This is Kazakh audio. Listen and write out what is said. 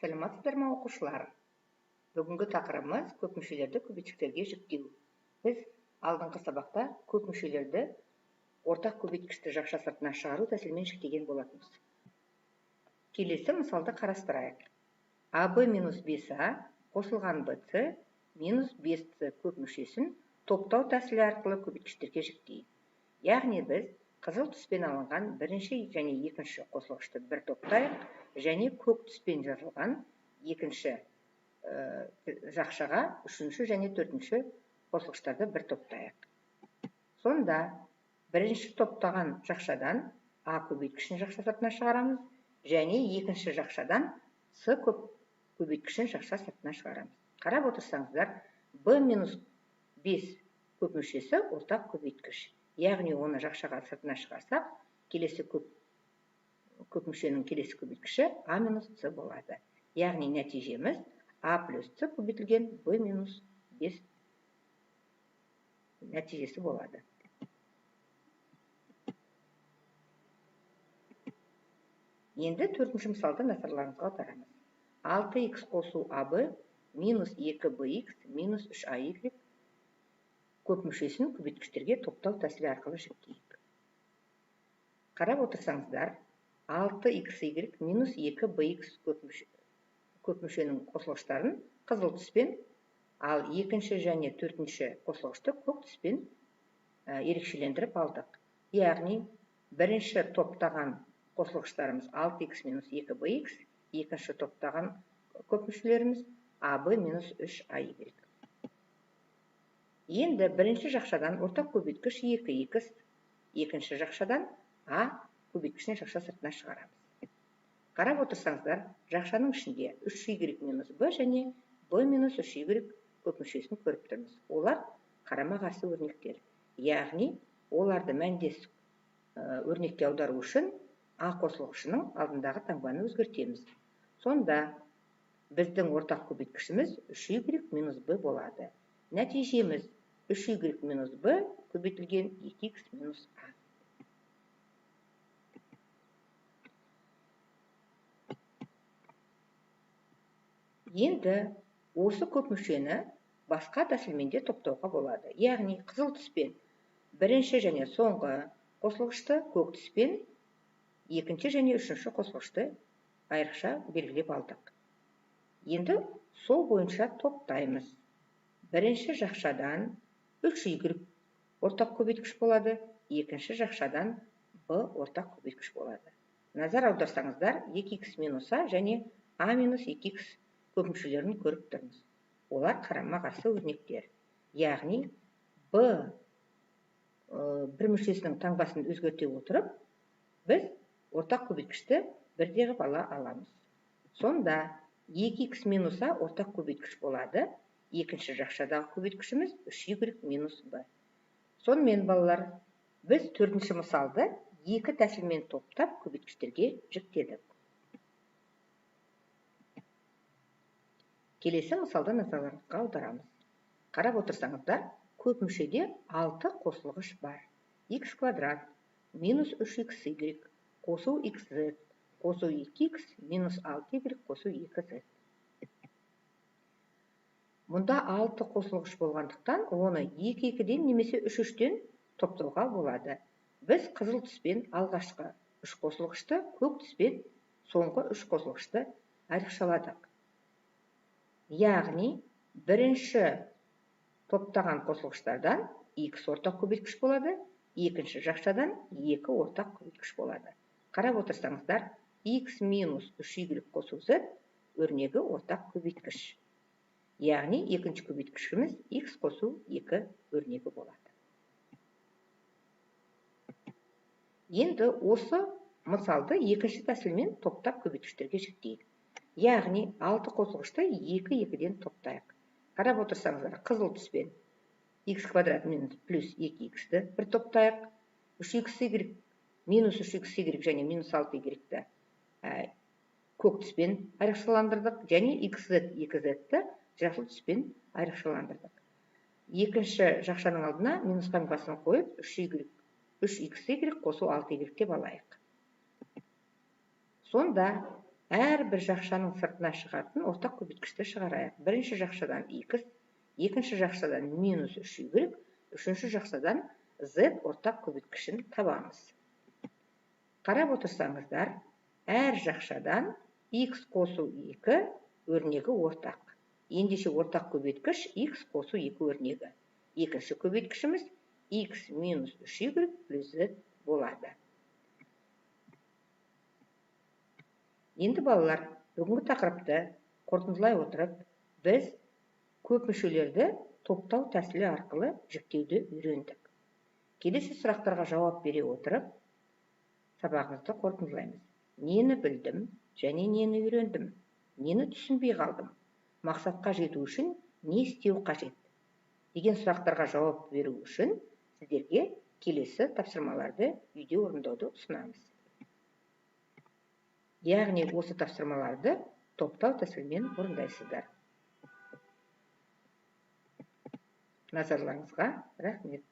Саламатсыздар ма оқушылар? Бүгінгі тақырыбымыз көп мүшелерді көбейткіштерге жіктеу. Біз алдыңғы сабақта көп мүшелерді ортақ көбейткішті жақша сыртына шығару тәсілімен жіктеген болатынбыз. Келесі мысалды қарастырайық. АБ минус 5А қосылған БЦ минус 5С көп мүшесін топтау тәсілі арқылы көбейткіштерге жіктейік. Яғни біз қызыл түспен алынған бірінші және екінші қосылғышты бір топтайық, және көк түспен жазылған екінші жақшаға үшінші және төртінші қосылғыштарды бір топтайық. Сонда бірінші топтаған жақшадан А көбейткішін жақша сыртына шығарамыз, және екінші жақшадан С көбейткішін жақша сыртына шығарамыз. Қарап отырсаңыздар, Б минус 5 көп мүшесі ортақ көбейткіш. Яғни оны жақшаға сыртына шығарсақ, келесі көп мүшенің келесі көбейткіші А минус С болады. Яғни нәтижеміз А плюс С көбейтілген Б минус 5 нәтижесі болады. Енді төртінші мысалды назарларыңызға аударамыз. 6х қосу АБ минус 2bx минус 3ay көп мүшесін көбейткіштерге топтау тәсілі арқылы жіктейік. Қарап отырсаңыздар, 6xy минус 2bx көп мүшенің қосылғыштарын қызыл түспен, ал екінші және төртінші қосылғышты көк түспен ерекшелендіріп алдық. Яғни бірінші топтаған қосылғыштарымыз 6x минус 2bx, екінші топтаған көп мүшелеріміз AB минус 3ay. Енді бірінші жақшадан ортақ көбейткіш 2x, екінші жақшадан А көбейткішін жақша сыртына шығарамыз. Қарап отырсаңыздар, жақшаның ішінде 3y минус b және b минус 3y көп мүшесін көріп тұрмыз. Олар қарама-қарсы өрнектер. Яғни, оларды мәндес өрнекке аудару үшін А қосылғышының алдындағы таңбаны өзгертеміз. Сонда біздің ортақ көбейткішіміз 3y минус b болады. Нәтижеміз 3y минус b көбейтілген 2x минус a. Енді осы көп мүшені басқа тәсілмен де топтауға болады. Яғни қызыл түспен бірінші және соңғы қосылғышты, көк түспен екінші және үшінші қосылғышты айрықша белгілеп алдық. Енді сол бойынша топтаймыз. Бірінші жақшадан 3y ортақ көбейткіш болады, екінші жақшадан b ортақ көбейткіш болады. Назар аударсаңыздар, 2x минус a және a минус 2x көп мүшелерін көріп тұрмыз. Олар қарама-қарсы өрнектер. Яғни b бір мүшесінің таңбасын өзгерте отырып, біз ортақ көбейткішті бірде ғып ала аламыз. Сонда 2x минус a ортақ көбейткіш болады. Екінші жақшадағы көбейткішіміз 3y минус b. Сонымен балалар, біз төртінші мысалды екі тәсілмен топтап көбейткіштерге жіктедік. Келесі мысалды назарларыңызға аударамыз. Қарап отырсаңыздар, көп мүшеде 6 қосылғыш бар. X квадрат минус 3xy қосу xz қосу 2x минус 6y қосу 2z. Мұнда 6 қосылғыш болғандықтан, оны 2-2-ден немесе 3-3-ден топтауға болады. Біз қызыл түспен алғашқы 3 қосылғышты, көк түспен соңғы 3 қосылғышты айрықшаладық. Яғни, бірінші топтаған қосылғыштардан x ортақ көбейткіш болады, екінші жақшадан 2 ортақ көбейткіш болады. Қарап отырсаңыздар, x минус 3y қосу z өрнегі ортақ көбейткіш. Яғни, екінші көбейткішіміз x қосу 2 өрнегі болады. Енді осы мысалды екінші тәсілмен топтап көбейткіштерге жіктейік. Яғни, 6 қосылғышты 2-2-ден топтайық. Қарап отырсаңыздар, қызыл түспен x квадрат минус плюс 2x-ді бір топтайық. 3xy минус 3xy және минус 6y-ді көк түспен айрықшаландырдық, және xz 2z-ді жасыл түспен айрықшаландырдық. Екінші жақшаның алдына минус таңбасын қойып, 3xy қосу 6y деп алайық. Сонда әрбір жақшаның сыртына шығатын ортақ көбейткішті шығарайық. Бірінші жақшадан x, екінші жақшадан минус 3y, үшінші жақшадан z ортақ көбейткішін табамыз. Қарап отырсаңыздар, әр жақшадан x қосу 2 өрнегі ортақ. Ендеше ортақ көбейткіш x қосу 2 өрнегі. Екінші көбейткішіміз x минус 3y плюс z болады. Енді балалар, бүгінгі тақырыпты қорытындылай отырып, біз көп мүшелерді топтау тәсілі арқылы жіктеуді үйрендік. Келесі сұрақтарға жауап бере отырып, сабағымызды қорытындылаймыз. Нені білдім және нені үйрендім? Нені түсінбей қалдым? Мақсатқа жету үшін не істеу қажет? Деген сұрақтарға жауап беру үшін сіздерге келесі тапсырмаларды үйде орындауды ұсынамыз. Яғни осы тапсырмаларды топтау тәсілімен орындайсыздар. Назарларыңызға рахмет.